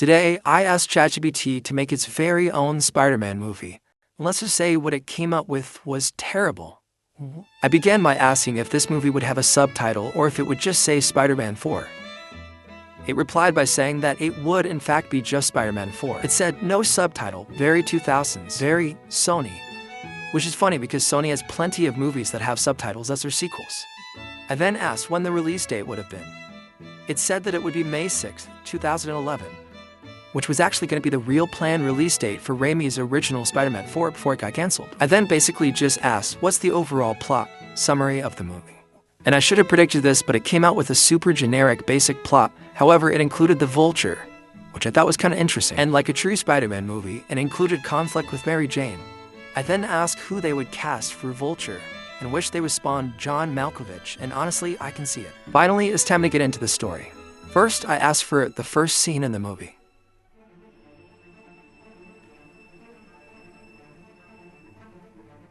Today, I asked ChatGPT to make its very own Spider-Man movie. Let's just say what it came up with was terrible. I began by asking if this movie would have a subtitle or if it would just say Spider-Man 4. It replied by saying that it would in fact be just Spider-Man 4. It said no subtitle, very 2000s, very Sony. Which is funny because Sony has plenty of movies that have subtitles as their sequels. I then asked when the release date would have been. It said that it would be May 6, 2011, which was actually going to be the real planned release date for Raimi's original Spider-Man 4 before it got cancelled. I then basically just asked, what's the overall plot summary of the movie? And I should have predicted this, but it came out with a super generic basic plot. However, it included the Vulture, which I thought was kind of interesting, and like a true Spider-Man movie, it included conflict with Mary Jane. I then asked who they would cast for Vulture, and wished they would spawn John Malkovich, and honestly, I can see it. Finally, it's time to get into the story. First, I asked for the first scene in the movie.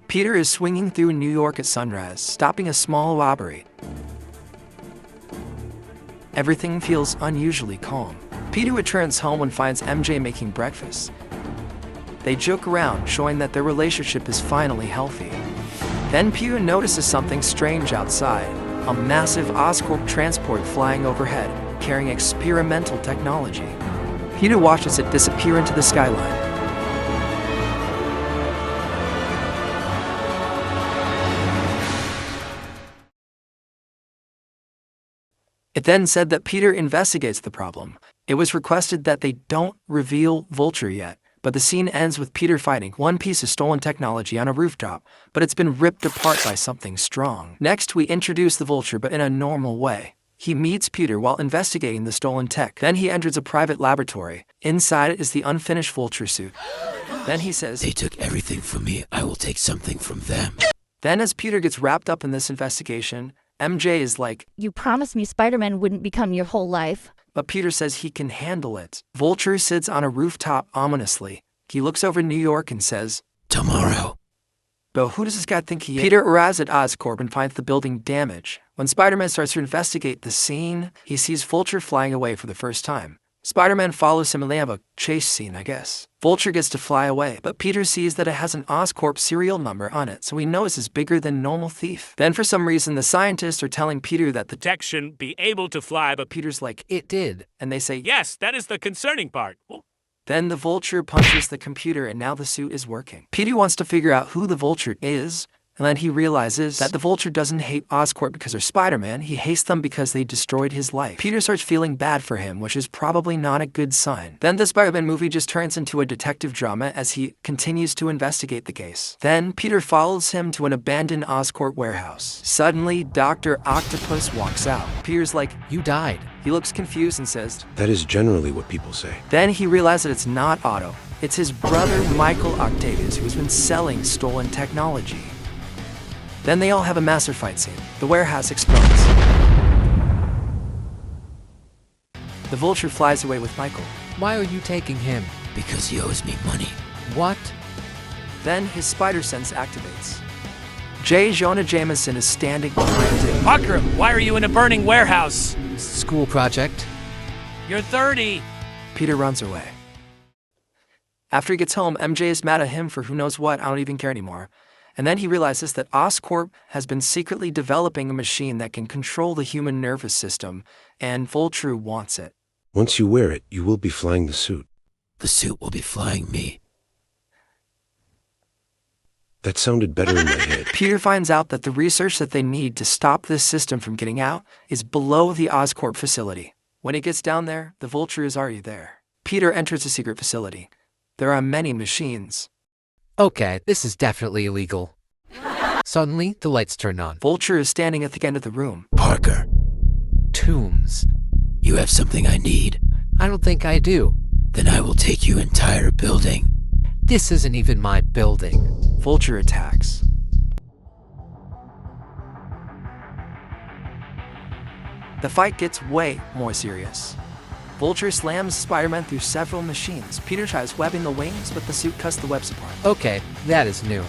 Peter is swinging through New York at sunrise, stopping a small robbery. Everything feels unusually calm. Peter returns home and finds MJ making breakfast. They joke around, showing that their relationship is finally healthy. Then Peter notices something strange outside, a massive Oscorp transport flying overhead, carrying experimental technology. Peter watches it disappear into the skyline. It then said that Peter investigates the problem. It was requested that they don't reveal Vulture yet, but the scene ends with Peter fighting one piece of stolen technology on a rooftop, but it's been ripped apart by something strong. Next, we introduce the Vulture, but in a normal way. He meets Peter while investigating the stolen tech. Then he enters a private laboratory. Inside is the unfinished Vulture suit. Then he says, "They took everything from me. I will take something from them." Then as Peter gets wrapped up in this investigation, MJ is like, "You promised me Spider-Man wouldn't become your whole life." But Peter says he can handle it. Vulture sits on a rooftop ominously. He looks over New York and says, "Tomorrow." But who does this guy think he is? Peter arrives at Oscorp and finds the building damaged. When Spider-Man starts to investigate the scene, he sees Vulture flying away for the first time. Spider-Man follows him and they have a chase scene, I guess. Vulture gets to fly away, but Peter sees that it has an Oscorp serial number on it, so he knows it's bigger than normal thief. Then for some reason, the scientists are telling Peter that the tech shouldn't be able to fly, but Peter's like, it did. And they say, yes, that is the concerning part. Then the Vulture punches the computer and now the suit is working. Peter wants to figure out who the Vulture is, and then he realizes that the Vulture doesn't hate Oscorp because they're Spider-Man, he hates them because they destroyed his life. Peter starts feeling bad for him, which is probably not a good sign. Then the Spider-Man movie just turns into a detective drama as he continues to investigate the case. Then Peter follows him to an abandoned Oscorp warehouse. Suddenly, Dr. Octopus walks out. Peter's like, "You died." He looks confused and says, "That is generally what people say." Then he realizes that it's not Otto. It's his brother Michael Octavius who's been selling stolen technology. Then they all have a massive fight scene. The warehouse explodes. The Vulture flies away with Michael. "Why are you taking him?" "Because he owes me money." "What?" Then his spider sense activates. J. Jonah Jameson is standing behind him. Parker, why are you in a burning warehouse? "School project." You're 30. Peter runs away. After he gets home, MJ is mad at him for who knows what, I don't even care anymore. And then he realizes that Oscorp has been secretly developing a machine that can control the human nervous system, and Vulture wants it. "Once you wear it, you will be flying the suit." "The suit will be flying me." That sounded better in my head. Peter finds out that the research that they need to stop this system from getting out is below the Oscorp facility. When he gets down there, the Vulture is already there. Peter enters the secret facility. There are many machines. Okay, this is definitely illegal. Suddenly, the lights turn on. Vulture is standing at the end of the room. "Parker, Tombs. you have something I need. I don't think I do. Then I will take your entire building." This isn't even my building. Vulture attacks. The fight gets way more serious. Vulture slams Spider-Man through several machines. Peter tries webbing the wings, but the suit cuts the webs apart. Okay, that is new.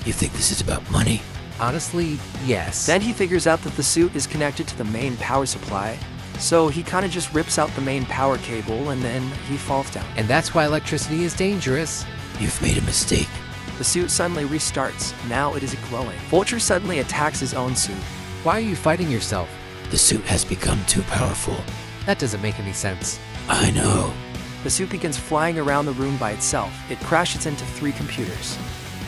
"You think this is about money?" Honestly, yes. Then he figures out that the suit is connected to the main power supply, So he kind of just rips out the main power cable and then he falls down. And that's why electricity is dangerous. You've made a mistake. The suit suddenly restarts. Now it is glowing. Vulture suddenly attacks his own suit. Why are you fighting yourself? The suit has become too powerful. That doesn't make any sense. I know. The suit begins flying around the room by itself. It crashes into 3 computers.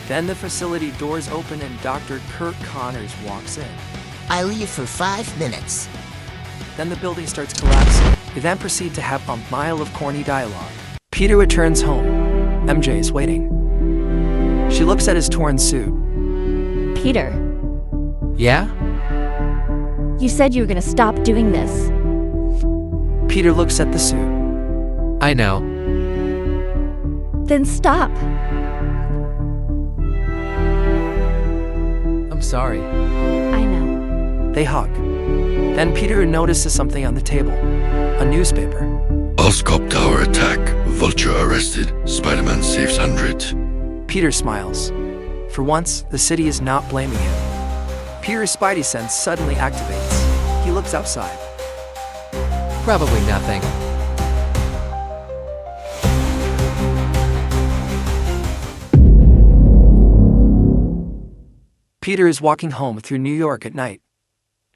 Then the facility doors open and Dr. Kurt Connors walks in. I leave for 5 minutes. Then the building starts collapsing. They then proceed to have a mile of corny dialogue. Peter returns home. MJ is waiting. She looks at his torn suit. Peter, Yeah? you said you were gonna stop doing this. Peter looks at the suit. I know. Then stop. I'm sorry. I know. They hug. Then Peter notices something on the table. A newspaper. Oscorp Tower attack. Vulture arrested. Spider-Man saves 100. Peter smiles. For once, the city is not blaming him. Peter's spidey sense suddenly activates. He looks outside. Probably nothing. Peter is walking home through New York at night.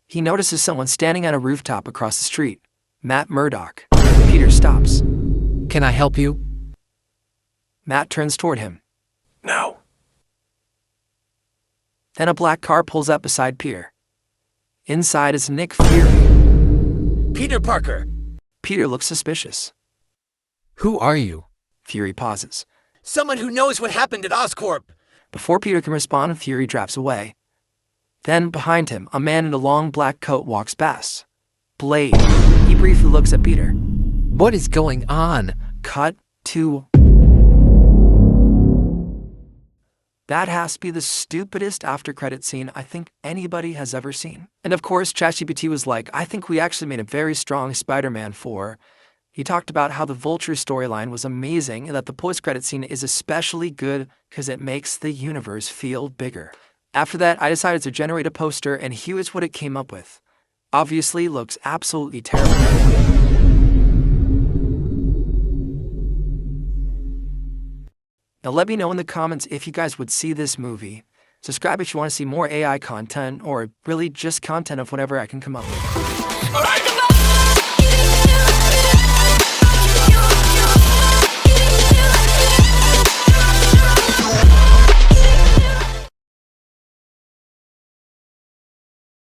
He notices someone standing on a rooftop across the street. Matt Murdock. Peter stops. Can I help you? Matt turns toward him. Now. Then a black car pulls up beside Peter. Inside is Nick Fury. Peter Parker. Peter looks suspicious. Who are you? Fury pauses. Someone who knows what happened at Oscorp. Before Peter can respond, Fury drives away. Then, behind him, a man in a long black coat walks past. Blade. He briefly looks at Peter. What is going on? Cut to... That has to be the stupidest after-credit scene I think anybody has ever seen. And of course, ChatGPT was like, I think we actually made a very strong Spider-Man 4. He talked about how the Vulture storyline was amazing and that the post-credit scene is especially good because it makes the universe feel bigger. After that, I decided to generate a poster and here is what it came up with. Obviously, looks absolutely terrible. Now let me know in the comments if you guys would see this movie. Subscribe if you want to see more AI content or really just content of whatever I can come up with.